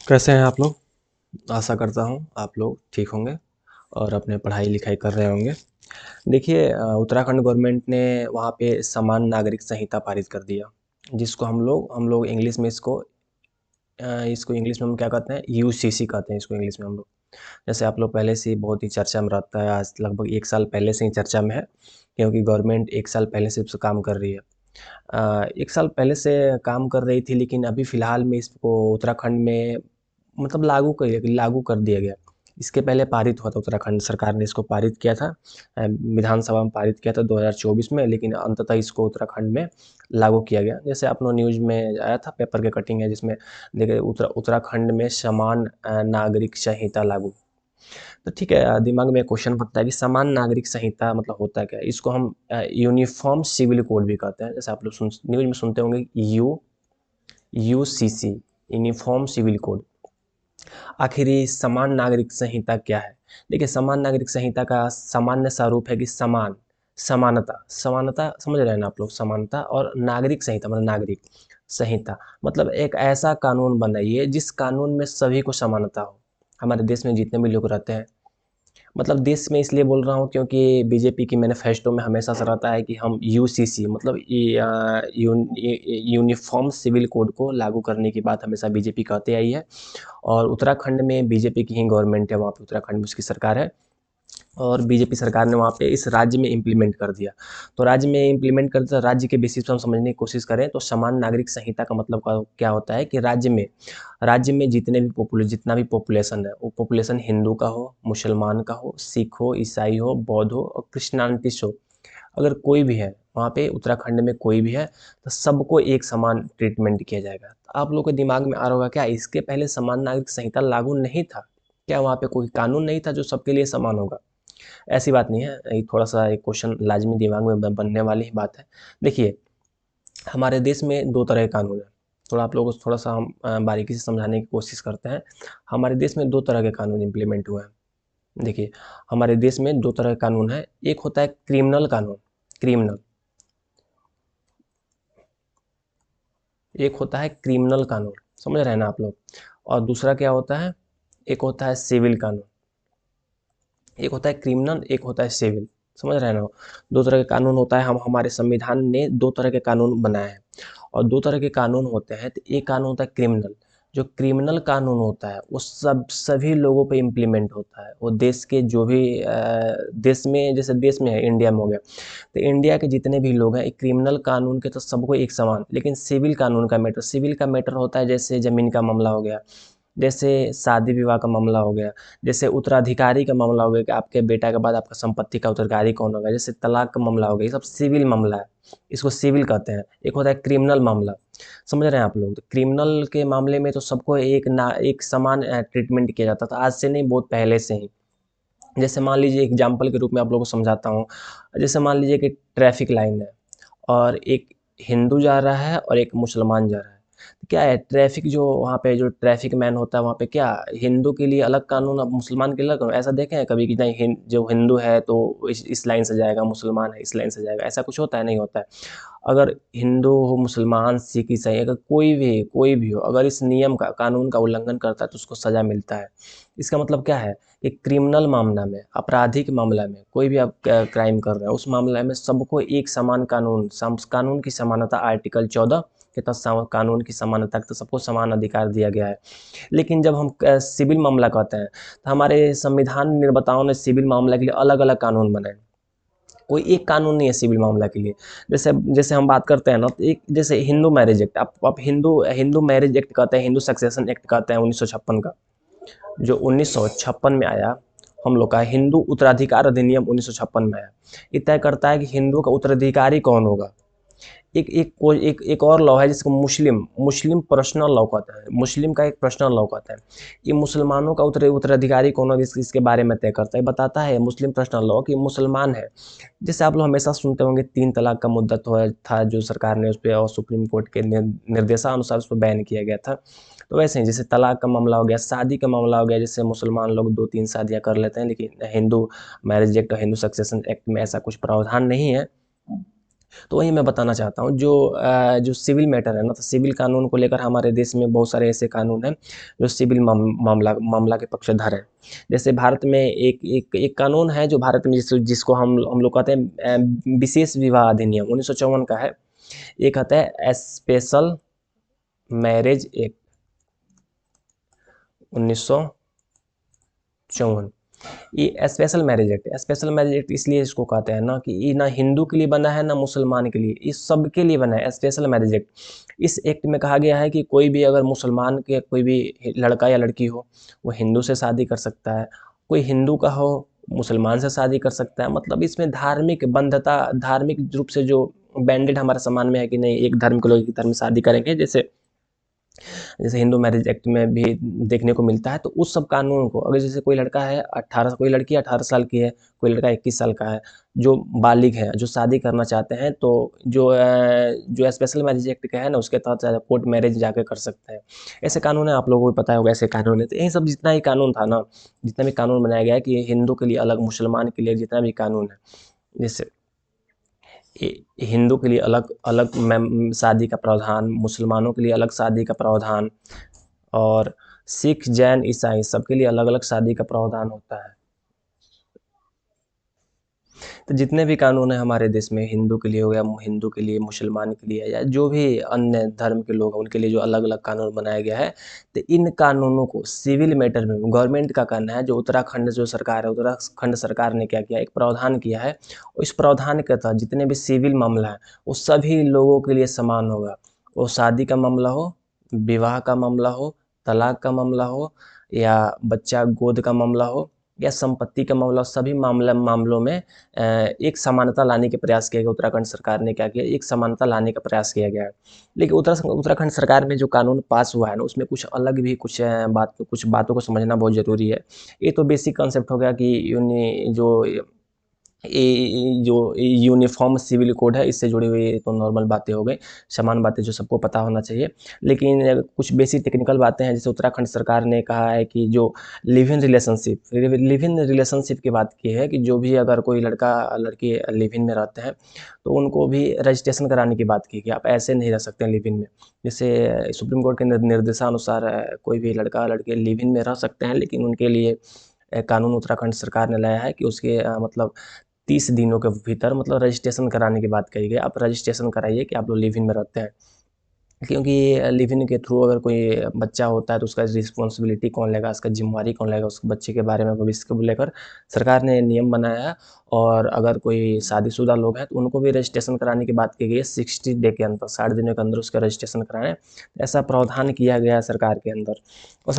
कैसे हैं आप लोग। आशा करता हूँ आप लोग ठीक होंगे और अपने पढ़ाई लिखाई कर रहे होंगे। देखिए उत्तराखंड गवर्नमेंट ने वहाँ पे समान नागरिक संहिता पारित कर दिया, जिसको हम लोग इंग्लिश में इसको इंग्लिश में हम क्या कहते हैं, यूसीसी कहते हैं इसको इंग्लिश में हम लोग। जैसे आप लोग पहले से ही बहुत ही चर्चा में रहता है, आज लगभग 1 साल पहले से ही चर्चा में है, क्योंकि गवर्नमेंट 1 साल पहले से इस पे काम कर रही है। 1 साल पहले से काम कर रही थी, लेकिन अभी फ़िलहाल में इसको उत्तराखंड में मतलब लागू कर दिया गया। इसके पहले पारित हुआ था, उत्तराखंड सरकार ने इसको पारित किया था, विधानसभा में पारित किया था 2024 में, लेकिन अंततः इसको उत्तराखंड में लागू किया गया। जैसे आप लोग न्यूज़ में आया था, पेपर की कटिंग है जिसमें देखिए उत्तराखंड में समान नागरिक संहिता लागू। तो ठीक है, दिमाग में एक क्वेश्चन बनता है कि समान नागरिक संहिता मतलब होता क्या है? इसको हम यूनिफॉर्म सिविल कोड भी कहते हैं। जैसे आप लोग न्यूज़ में सुनते होंगे यूसीसी, यूनिफॉर्म सिविल कोड। आखिर ये समान नागरिक संहिता क्या है? देखिए, समान नागरिक संहिता का सामान्य स्वरूप है कि समानता समानता समझ रहे हैं ना आप लोग, समानता। और नागरिक संहिता मतलब नागरिक संहिता मतलब एक ऐसा कानून बनाइए जिस कानून में सभी को समानता हो। हमारे देश में जितने भी लोग रहते हैं, मतलब देश में इसलिए बोल रहा हूँ क्योंकि बीजेपी की मैनिफेस्टो में हमेशा से रहता है कि हम यूसीसी मतलब यूनिफॉर्म सिविल कोड को लागू करने की बात हमेशा बीजेपी कहते आई है। और उत्तराखंड में बीजेपी की ही गवर्नमेंट है, वहाँ पे उत्तराखंड में उसकी सरकार है, और बीजेपी सरकार ने वहाँ पे इस राज्य में इम्प्लीमेंट कर दिया। तो राज्य में इम्प्लीमेंट कर दिया, राज्य के बेसिस पर हम समझने की कोशिश करें तो समान नागरिक संहिता का मतलब क्या होता है कि राज्य में जितना भी पॉपुलेशन है, वो पॉपुलेशन हिंदू का हो, मुसलमान का हो, सिख हो, ईसाई हो, बौद्ध हो और कृष्णांतिश हो, अगर कोई भी है वहाँ पे उत्तराखंड में कोई भी है, तो सबको एक समान ट्रीटमेंट किया जाएगा। तो आप लोगों के दिमाग में आ रहा होगा, क्या इसके पहले समान नागरिक संहिता लागू नहीं था? क्या वहाँ पे कोई कानून नहीं था जो सबके लिए समान होगा? ऐसी बात नहीं है, ये थोड़ा-सा एक क्वेश्चन लाज़मी दिमाग में ब बनने वाली ही बात है। देखिए, हमारे देश में 2 तरह के कानून हैं। थोड़ा आप लोगों को थोड़ा-सा हम बारीकी से समझाने की कोशिश करते हैं। हमारे देश में 2 तरह के कानून इम्प्लीमेंट हुए हैं। देखिए, हमारे देश में 2 तरह के कानून हैं। एक होता है क्रिमिनल कानून, क्रिमिनल। एक होता है क्रिमिनल कानून, समझ रहे हैं ना आप लोग? और दूसरा क्या होता है? एक होता है सिविल कानून। एक होता है क्रिमिनल, एक होता है सिविल, समझ रहे हैं ना? 2 तरह के कानून होता है, हम हमारे संविधान ने 2 तरह के कानून बनाए हैं। और 2 तरह के कानून होते हैं, तो एक कानून होता है क्रिमिनल। जो क्रिमिनल कानून होता है, वो सभी लोगों पे इम्प्लीमेंट होता है। वो देश के जो भी देश में, जैसे देश में है, इंडिया में हो गया, तो इंडिया के जितने भी लोग हैं, एक क्रिमिनल कानून के तो सबको एक समान, लेकिन सिविल का मैटर होता है, जैसे ज़मीन का मामला हो गया, जैसे शादी विवाह का मामला हो गया, जैसे उत्तराधिकारी का मामला हो गया कि आपके बेटा के बाद आपका संपत्ति का उत्तराधिकारी कौन होगा, जैसे तलाक का मामला हो गया, ये सब सिविल मामला है। इसको सिविल कहते हैं। एक होता है क्रिमिनल मामला, समझ रहे हैं आप लोग? तो क्रिमिनल के मामले में तो सबको एक समान ट्रीटमेंट किया जाता था, आज से नहीं, बहुत पहले से ही। जैसे मान लीजिए, एग्जाम्पल के रूप में आप लोगों को समझाता हूँ। जैसे मान लीजिए कि ट्रैफिक लाइन है, और एक हिंदू जा रहा है और एक मुसलमान जा रहा है। तो क्या है, ट्रैफिक जो वहाँ पे जो ट्रैफिक मैन होता है वहाँ पे, क्या हिंदू के लिए अलग कानून और मुसलमान के लिए अलग कानून? ऐसा देखे हैं कभी कि नहीं, जो हिंदू है तो इस लाइन से जाएगा, मुसलमान है इस लाइन से जाएगा, ऐसा कुछ होता है? नहीं होता है। अगर हिंदू हो, मुसलमान, सिख, ईसाई, अगर कोई भी हो, अगर इस नियम का, कानून का उल्लंघन करता है तो उसको सज़ा मिलता है। इसका मतलब क्या है कि क्रिमिनल मामला में, आपराधिक मामला में, कोई भी आप क्राइम कर रहे हैं, उस मामले में सबको एक समान कानून की समानता, आर्टिकल 14 के तहत कानून की समानता के तहत सबको समान अधिकार दिया गया है। लेकिन जब हम सिविल मामला कहते हैं, तो हमारे संविधान निर्माताओं ने सिविल मामला के लिए अलग-अलग कानून बनाए। कोई एक कानून नहीं है सिविल मामला के लिए। जैसे जैसे हम बात करते हैं ना, तो एक जैसे हिंदू मैरिज एक्ट, आप हिंदू हिंदू मैरिज एक्ट कहते हैं, हिंदू सक्सेशन एक्ट कहते हैं 1956 का, जो 1956 में आया। हम लोग का हिंदू उत्तराधिकार अधिनियम 1956 में आया। ये तय करता है कि हिंदुओं का उत्तराधिकारी कौन होगा। एक और लॉ है जिसको मुस्लिम मुस्लिम पर्सनल लॉ कहता है, मुस्लिम का एक पर्सनल लॉ कहता है। ये मुसलमानों का उत्तराधिकारी कौन होगा, इसके बारे में तय करता है, बताता है मुस्लिम पर्सनल लॉ कि मुसलमान है। जैसे आप लोग हमेशा सुनते होंगे 3 तलाक का मुद्दा तो था, जो सरकार ने उस पे और सुप्रीम कोर्ट के निर्देशानुसार उसको बैन किया गया था। तो वैसे ही जैसे तलाक का मामला हो गया, शादी का मामला हो गया, जैसे मुसलमान लोग 2-3 शादियाँ कर लेते हैं, लेकिन हिंदू मैरिज एक्ट और हिंदू सक्सेशन एक्ट में ऐसा कुछ प्रावधान नहीं है। तो वही मैं बताना चाहता हूँ, जो सिविल मैटर है ना, तो सिविल कानून को लेकर हमारे देश में बहुत सारे ऐसे कानून हैं जो सिविल मामला मामला के पक्षधर हैं। जैसे भारत में एक कानून है जो भारत में जिसको हम लोग कहते हैं विशेष विवाह अधिनियम 1954 का है। एक कहता है स्पेशल मैरिज एक्ट 1954। ये स्पेशल मैरिज एक्ट इसलिए इसको कहते हैं ना कि ये ना हिंदू के लिए बना है ना मुसलमान के लिए, इस सब के लिए बना है स्पेशल मैरिज एक्ट। इस एक्ट में कहा गया है कि कोई भी अगर मुसलमान के कोई भी लड़का या लड़की हो, वो हिंदू से शादी कर सकता है, कोई हिंदू का हो मुसलमान से शादी कर सकता है। मतलब इसमें धार्मिक बंधता, धार्मिक रूप से जो बैंडेड हमारे समाज में है कि नहीं, एक धर्म के लोग एक धर्म में शादी करेंगे, जैसे हिंदू मैरिज एक्ट में भी देखने को मिलता है। तो उस सब कानून को अगर जैसे कोई लड़का है 18, कोई लड़की 18 साल की है, कोई लड़का 21 साल का है, जो बालिग है, जो शादी करना चाहते हैं, तो जो स्पेशल मैरिज एक्ट का है ना, उसके तहत कोर्ट मैरिज जाके कर सकते हैं। ऐसे कानून है, आप लोगों को पता होगा ऐसे कानून है। तो यही सब जितना भी कानून था ना, जितना भी कानून बनाया गया है कि हिंदू के लिए अलग, मुसलमान के लिए जितना भी कानून है, जैसे हिंदू के लिए अलग अलग शादी का प्रावधान, मुसलमानों के लिए अलग शादी का प्रावधान, और सिख, जैन, ईसाई सबके लिए अलग अलग शादी का प्रावधान होता है। तो जितने भी कानून हैं हमारे देश में, हिंदू के लिए हो गया, हिंदू के लिए, मुसलमान के लिए, या जो भी अन्य धर्म के लोग हैं उनके लिए जो अलग अलग कानून बनाया गया है, तो इन कानूनों को सिविल मैटर में गवर्नमेंट का कहना है, जो उत्तराखंड जो सरकार है, उत्तराखंड सरकार ने क्या किया, एक प्रावधान किया है। इस प्रावधान के तहत जितने भी सिविल मामला है वो सभी लोगों के लिए समान होगा। वो शादी का मामला हो, विवाह का मामला हो, तलाक का मामला हो, या बच्चा गोद का मामला हो, या संपत्ति का मामला, सभी मामलों में एक समानता लाने के प्रयास किया गया। उत्तराखंड सरकार ने क्या किया, एक समानता लाने का प्रयास किया गया है। लेकिन उत्तराखंड सरकार में जो कानून पास हुआ है ना, उसमें कुछ अलग भी कुछ बातों को समझना बहुत ज़रूरी है। ये तो बेसिक कॉन्सेप्ट हो गया कि जो यूनिफॉर्म सिविल कोड है, इससे जुड़ी हुई तो नॉर्मल बातें हो गई, समान बातें जो सबको पता होना चाहिए। लेकिन कुछ बेसिक टेक्निकल बातें हैं, जैसे उत्तराखंड सरकार ने कहा है कि जो लिव इन रिलेशनशिप की बात की है कि जो भी अगर कोई लड़का लड़की लिव इन में रहते हैं तो उनको भी रजिस्ट्रेशन कराने की बात की कि आप ऐसे नहीं रह सकते हैं लिव इन में। जैसे सुप्रीम कोर्ट के निर्देशानुसार कोई भी लड़का लड़की लिव इन में रह सकते हैं, लेकिन उनके लिए कानून उत्तराखंड सरकार ने लाया है कि उसके मतलब 30 दिनों के भीतर मतलब रजिस्ट्रेशन कराने की बात कही गई। आप रजिस्ट्रेशन कराइए कि आप लोग लिव इन में रहते हैं, क्योंकि लिव इन के थ्रू अगर कोई बच्चा होता है तो उसका रिस्पॉन्सिबिलिटी कौन लेगा, उसका जिम्मेवारी कौन लेगा, उस बच्चे के बारे में, भविष्य को लेकर सरकार ने नियम बनाया है। और अगर कोई शादीशुदा लोग हैं तो उनको भी रजिस्ट्रेशन कराने की बात की गई है 60 डे के अंदर, 60 दिनों के अंदर उसका रजिस्ट्रेशन कराएं। ऐसा प्रावधान किया गया है सरकार के अंदर। और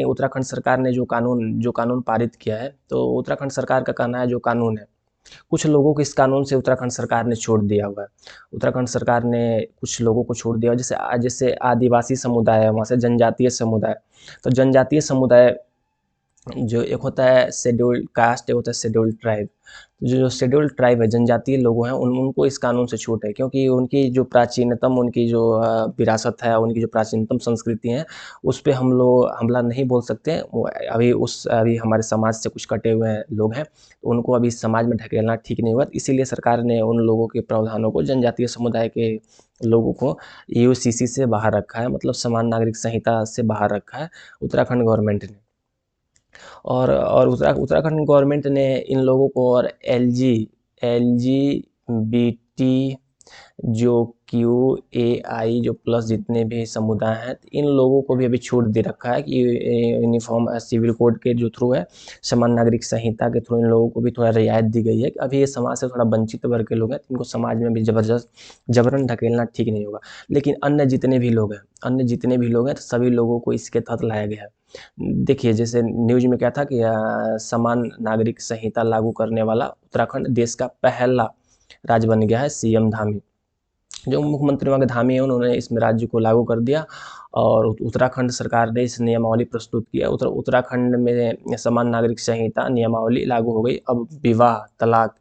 उत्तराखंड सरकार ने जो कानून पारित किया है, तो उत्तराखंड सरकार का कहना है जो कानून है, कुछ लोगों को इस कानून से उत्तराखंड सरकार ने छोड़ दिया हुआ है। उत्तराखंड सरकार ने कुछ लोगों को छोड़ दिया, जैसे जैसे आदिवासी समुदाय है, वहाँ से जनजातीय समुदाय। तो जनजातीय समुदाय जो एक होता है शेड्यूल्ड कास्ट, एक होता है शेड्यूल्ड ट्राइब। तो जो शेड्यूल्ड ट्राइब है, जनजातीय लोग हैं, उनको इस कानून से छूट है, क्योंकि उनकी जो प्राचीनतम उनकी जो विरासत है, उनकी जो प्राचीनतम संस्कृति है, उस पे हम लोग हमला नहीं बोल सकते। वो अभी हमारे समाज से कुछ कटे हुए लोग हैं, तो उनको अभी समाज में ढकेलना ठीक नहीं हुआ। इसीलिए सरकार ने उन लोगों के प्रावधानों को, जनजातीय समुदाय के लोगों को यूसीसी से बाहर रखा है, मतलब समान नागरिक संहिता से बाहर रखा है उत्तराखंड गवर्नमेंट ने। और उत्तराखंड गवर्नमेंट ने इन लोगों को और LGBT जो QAI जो प्लस जितने भी समुदाय हैं, इन लोगों को भी अभी छूट दे रखा है कि यूनिफॉर्म सिविल कोड के जो थ्रू है, समान नागरिक संहिता के थ्रू इन लोगों को भी थोड़ा रियायत दी गई है कि अभी ये समाज से थोड़ा वंचित वर्ग के लोग हैं, इनको समाज में भी जबरदस्त जबरन ढकेलना ठीक नहीं होगा। लेकिन अन्य जितने भी लोग हैं तो सभी लोगों को इसके तहत लाया गया है। देखिए, जैसे न्यूज में क्या था कि समान नागरिक संहिता लागू करने वाला उत्तराखंड देश का पहला राज्य बन गया है। सीएम धामी, जो मुख्यमंत्री वहाँ के धामी हैं, उन्होंने इसमें राज्य को लागू कर दिया। और उत्तराखंड सरकार ने इस नियमावली प्रस्तुत किया। उत्तराखंड में समान नागरिक संहिता नियमावली लागू हो गई। अब विवाह, तलाक,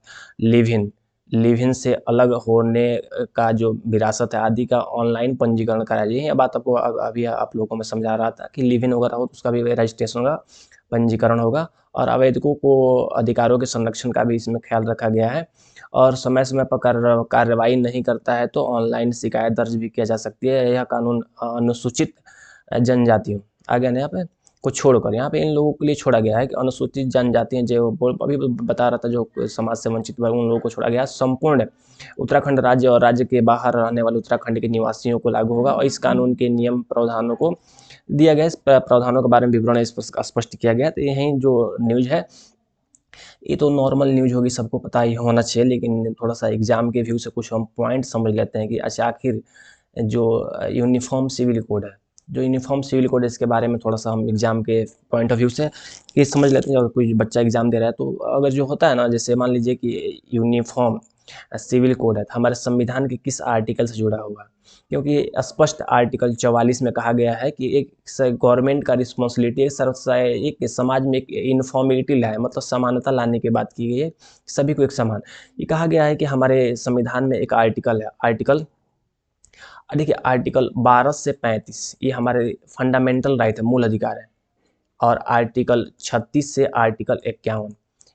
लिव इन से अलग होने का जो विरासत है आदि का ऑनलाइन पंजीकरण कराया जाए। यह बात आपको अभी आप लोगों को मैं समझा रहा था कि लिव इन वगैरह हो तो उसका भी रजिस्ट्रेशन होगा पंजीकरण होगा, और आवेदकों को अधिकारों के संरक्षण का भी इसमें ख्याल रखा गया है। और समय समय पर कार्रवाई नहीं करता है तो ऑनलाइन शिकायत दर्ज भी किया जा सकती है। यह कानून अनुसूचित जनजातियों, आगे ना यहाँ पे को छोड़कर, यहाँ पे इन लोगों के लिए छोड़ा गया है कि अनुसूचित जनजातियाँ जो अभी बता रहा था, जो समाज से वंचित वर्ग, उन लोगों को छोड़ा गया है। संपूर्ण उत्तराखंड राज्य और राज्य के बाहर रहने वाले उत्तराखंड के निवासियों को लागू होगा, और इस कानून के नियम प्रावधानों को दिया गया, इस प्रावधानों के बारे में विवरण स्पष्ट किया गया। तो यही जो न्यूज़ है, ये तो नॉर्मल न्यूज़ होगी, सबको पता ही होना चाहिए, लेकिन थोड़ा सा एग्जाम के व्यू से कुछ हम पॉइंट समझ लेते हैं कि अच्छा आखिर जो यूनिफॉर्म सिविल कोड है, जो यूनिफॉर्म सिविल कोड है, इसके बारे में थोड़ा सा हम एग्जाम के पॉइंट ऑफ व्यू से ये समझ लेते हैं। अगर कोई बच्चा एग्जाम दे रहा है तो अगर जो होता है ना, जैसे मान लीजिए कि यूनिफॉर्म सिविल कोड है, तो हमारे संविधान के किस आर्टिकल से जुड़ा हुआ है, क्योंकि स्पष्ट आर्टिकल 44 में कहा गया है कि एक गवर्नमेंट का रिस्पॉन्सिबिलिटी एक समाज में एक यूनिफॉर्मिटी लाए, मतलब समानता लाने की बात की गई है, सभी को एक समान। ये कहा गया है कि हमारे संविधान में एक आर्टिकल है, आर्टिकल देखिए आर्टिकल 12 से 35, ये हमारे फंडामेंटल राइट है, मूल अधिकार है। और आर्टिकल 36 से आर्टिकल 51,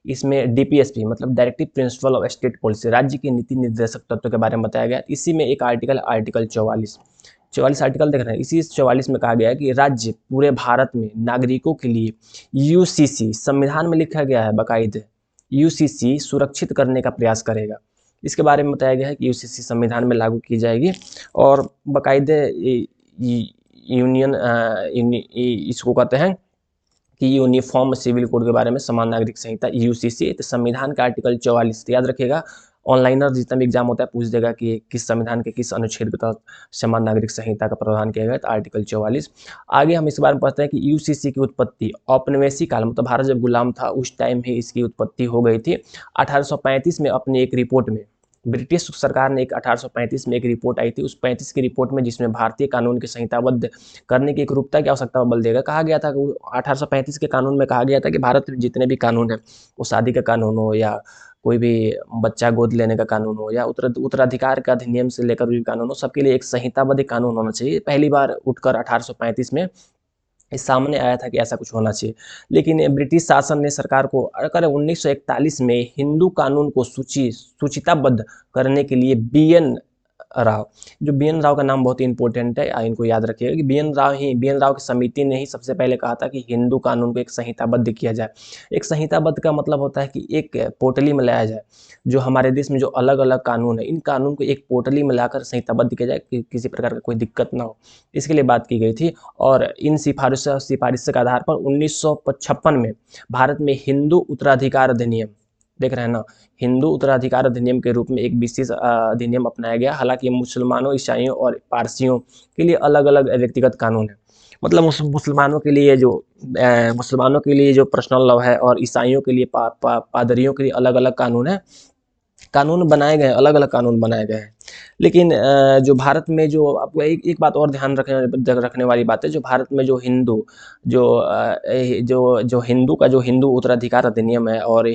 इसमें डीपीएसपी मतलब directive principle of state policy, राज्य की नीति निर्देशक तत्व के बारे में बताया गया। इसी में एक आर्टिकल, आर्टिकल 44 आर्टिकल देख रहे हैं। इसी 44 में कहा गया है कि राज्य पूरे भारत में नागरिकों के लिए यूसीसी, संविधान में लिखा गया है बाकायदे, यूसीसी सुरक्षित करने का प्रयास करेगा। इसके बारे में बताया गया है कि यूसीसी संविधान में लागू की जाएगी, और बाकायदे यूनियन इसको कहते हैं कि यूनिफॉर्म सिविल कोड के बारे में समान नागरिक संहिता, यूसीसी। तो संविधान का आर्टिकल 44 याद रखिएगा, ऑनलाइनर जितना भी एग्जाम होता है पूछ देगा कि किस संविधान के किस अनुच्छेद के तहत समान नागरिक संहिता का प्रावधान किया गया, तो आर्टिकल 44। आगे हम इस बारे में पढ़ते हैं कि यूसीसी की उत्पत्ति औपनिवेशी काल, मतलब भारत जब गुलाम था उस टाइम ही इसकी उत्पत्ति हो गई थी। 1835 में अपनी एक रिपोर्ट में ब्रिटिश सरकार ने 1835 में एक रिपोर्ट आई थी, उस 35 की रिपोर्ट में, जिसमें भारतीय कानून के संहिताबद्ध करने की एकरूपता की आवश्यकता पर बल देगा, कहा गया था कि 1835 के कानून में कहा गया था कि भारत में जितने भी कानून हैं, वो शादी का कानून हो या कोई भी बच्चा गोद लेने का कानून हो या उत्तराधिकार का अधिनियम से लेकर भी कानून हो, सबके लिए एक संहिताबद्ध कानून होना चाहिए। पहली बार उठकर 1835 में इस सामने आया था कि ऐसा कुछ होना चाहिए। लेकिन ब्रिटिश शासन ने सरकार को अगर 1941 में हिंदू कानून को सूचिताबद्ध करने के लिए बीएन राव, जो बीएन राव का नाम बहुत ही इंपॉर्टेंट है, इनको याद रखिएगा कि बीएन राव की समिति ने ही सबसे पहले कहा था कि हिंदू कानून को एक संहिताबद्ध किया जाए। एक संहिताबद्ध का मतलब होता है कि एक पोटली में लाया जाए, जो हमारे देश में जो अलग अलग कानून है, इन कानून को एक पोटली में लाकर संहिताबद्ध किया जाए कि किसी प्रकार का कोई दिक्कत ना हो, इसके लिए बात की गई थी। और इन सिफारिशों के आधार पर 1956 में भारत में हिंदू उत्तराधिकार अधिनियम, देख रहे हैं ना, हिंदू उत्तराधिकार अधिनियम के रूप में एक विशेष अधिनियम अपनाया गया। हालांकि मुसलमानों, ईसाइयों और पारसियों के लिए अलग अलग व्यक्तिगत कानून है, मतलब मुसलमानों के लिए जो पर्सनल लॉ है, और ईसाइयों के लिए पादरियों के लिए अलग अलग कानून है, कानून बनाए गए, अलग अलग कानून बनाए गए हैं। लेकिन जो भारत में जो आपको एक बात और ध्यान रखने वाली बात है, जो भारत में जो हिंदू जो हिंदू का जो हिंदू उत्तराधिकार अधिनियम है और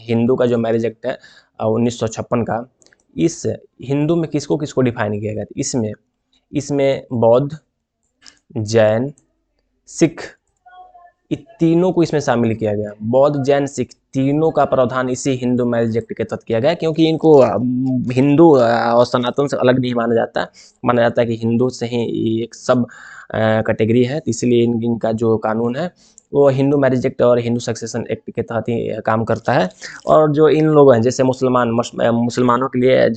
हिंदू का जो मैरिज एक्ट है 1956 का, इस हिंदू में किसको किसको डिफाइन किया गया था? इसमें बौद्ध, जैन, सिख, ये तीनों को इसमें शामिल किया गया। बौद्ध, जैन, सिख तीनों का प्रावधान इसी हिंदू मैरिज एक्ट के तहत किया गया, क्योंकि इनको हिंदू और सनातन से अलग नहीं माना जाता है कि हिंदू से ही एक सब कैटेगरी है, तो इसलिए इनका जो कानून है वो हिंदू मैरिज एक्ट और हिंदू सक्सेशन एक्ट के तहत ही काम करता है। और जो इन लोग हैं, जैसे मुसलमानों के लिए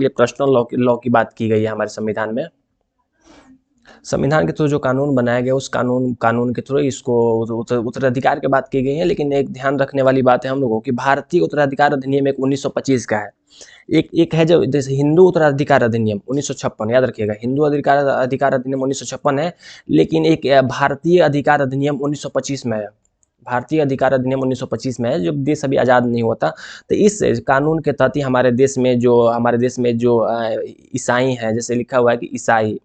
पर्सनल लॉ की बात की गई है हमारे संविधान में। संविधान के थ्रू जो कानून बनाया गया, उस कानून के थ्रू इसको उत्तराधिकार की बात की गई है। लेकिन एक ध्यान रखने वाली बात है हम लोगों की, भारतीय उत्तराधिकार अधिनियम एक 1925 का है, एक है जो जैसे हिंदू उत्तराधिकार अधिनियम 1956, याद रखिएगा, हिंदू अधिकार अधिनियम 1956 है, लेकिन एक भारतीय अधिकार अधिनियम 1925 में है। भारतीय अधिकार अधिनियम 1925 में है, जब देश अभी आज़ाद नहीं होता। तो इस कानून के तहत ही हमारे देश में जो ईसाई हैं, जैसे लिखा हुआ है कि ईसाई,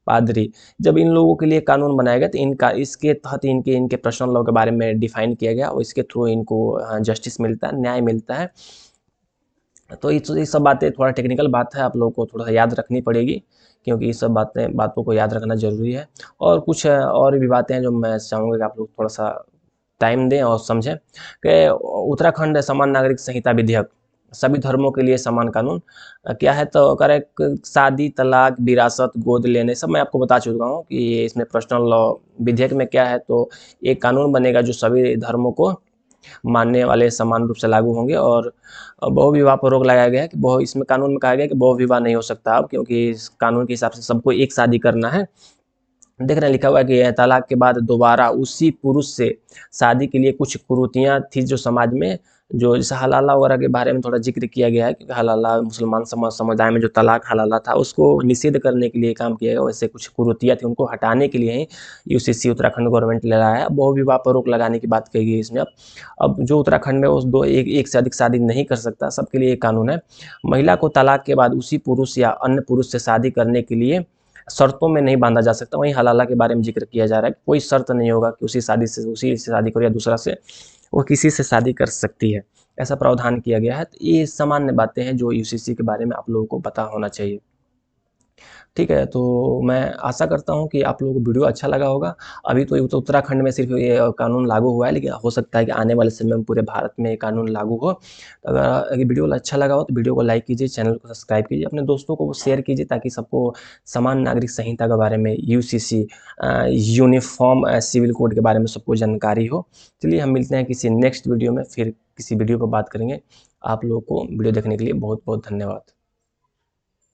पादरी, जब इन लोगों के लिए कानून बनाया गया तो इसके तहत इनके पर्सनल लॉ के बारे में डिफाइन किया गया, और इसके थ्रू इनको जस्टिस मिलता है, न्याय मिलता है। तो ये सब बातें थोड़ा टेक्निकल बात है, आप लोगों को थोड़ा सा याद रखनी पड़ेगी, क्योंकि ये सब बातों को याद रखना जरूरी है। और कुछ और भी बातें हैं जो मैं चाहूँगा कि आप लोग थोड़ा सा टाइम दें और समझें कि उत्तराखंड समान नागरिक संहिता विधेयक सभी धर्मों के लिए समान कानून क्या है, तो अगर शादी, तलाक, विरासत, गोद लेने सब मैं आपको बता चुका हूँ कि ये इसमें पर्सनल लॉ विधेयक में क्या है, तो एक कानून बनेगा जो सभी धर्मों को मानने वाले समान रूप से लागू होंगे। और बहु विवाह पर रोक लगाया गया है कि इसमें कानून में कहा गया है कि बहु विवाह नहीं हो सकता अब, क्योंकि इस कानून के हिसाब से सबको एक शादी करना है। देख रहे हैं लिखा हुआ है कि तलाक के बाद दोबारा उसी पुरुष से शादी के लिए कुछ कुरीतियाँ थी जो समाज में, जो जैसे हलाला वगैरह के बारे में थोड़ा जिक्र किया गया है, क्योंकि हलाला मुसलमान समुदाय में जो तलाक हलाला था उसको निषेध करने के लिए काम किया गया। वैसे कुछ कुरीतियाँ थी उनको हटाने के लिए ही यूसीसी उत्तराखंड गवर्नमेंट ले रहा है। बहु विवाह पर रोक लगाने की बात कही गई इसमें। अब जो उत्तराखंड में उस एक से अधिक शादी नहीं कर सकता, सबके लिए एक कानून है। महिला को तलाक के बाद उसी पुरुष या अन्य पुरुष से शादी करने के लिए शर्तों में नहीं बांधा जा सकता। वहीं हलाला के बारे में जिक्र किया जा रहा है कि कोई शर्त नहीं होगा कि उसी से शादी करो या दूसरा से, वो किसी से शादी कर सकती है, ऐसा प्रावधान किया गया है। तो ये सामान्य बातें हैं जो यूसीसी के बारे में आप लोगों को पता होना चाहिए। ठीक है, तो मैं आशा करता हूँ कि आप लोगों को वीडियो अच्छा लगा होगा। अभी तो उत्तराखंड में सिर्फ ये कानून लागू हुआ है, लेकिन हो सकता है कि आने वाले समय में पूरे भारत में ये कानून लागू हो। तो अगर वीडियो अच्छा लगा हो तो वीडियो को लाइक कीजिए, चैनल को सब्सक्राइब कीजिए, अपने दोस्तों को शेयर कीजिए, ताकि सबको समान नागरिक संहिता के बारे में, यूसीसी यूनिफॉर्म सिविल कोड के बारे में सबको जानकारी हो। चलिए हम मिलते हैं किसी नेक्स्ट वीडियो में, फिर किसी वीडियो पर बात करेंगे। आप लोगों को वीडियो देखने के लिए बहुत बहुत धन्यवाद।